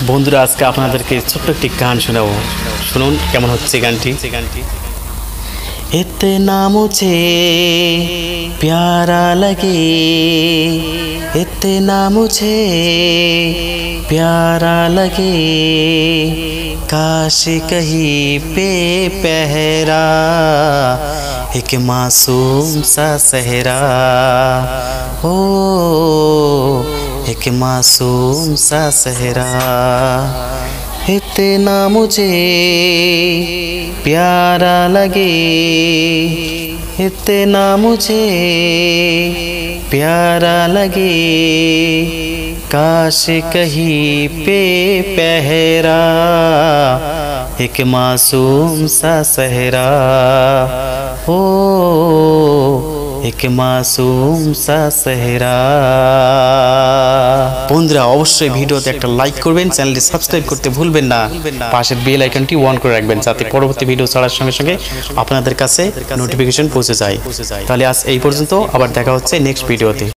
বন্ধুরা আজকে আপনাদেরকে ছোট্ট একটি গান শোনাবো। শুনুন কেমন হচ্ছে গানটি। इतना मुझे प्यारा लगे, इतना मुझे प्यारा लगे, काश कहीं पे पहरा एक मासूम सा सहरा हो, एक मासूम सा सहरा। इतना मुझे प्यारा लगे, इतना मुझे प्यारा लगे, काश कहीं पे पहरा एक मासूम सा सहरा हो, एक मासूम सा सहरा। বন্ধুরা অবশ্যই ভিডিওতে একটা লাইক করবেন, চ্যানেলটি সাবস্ক্রাইব করতে ভুলবেন না, পাশের বেল আইকনটি অন করে রাখবেন যাতে পরবর্তী ভিডিও ছাড়ার সঙ্গে সঙ্গে আপনাদের কাছে নোটিফিকেশন পৌঁছে যায়। তাহলে আজ এই পর্যন্ত, আবার দেখা হচ্ছে নেক্সট ভিডিওতে।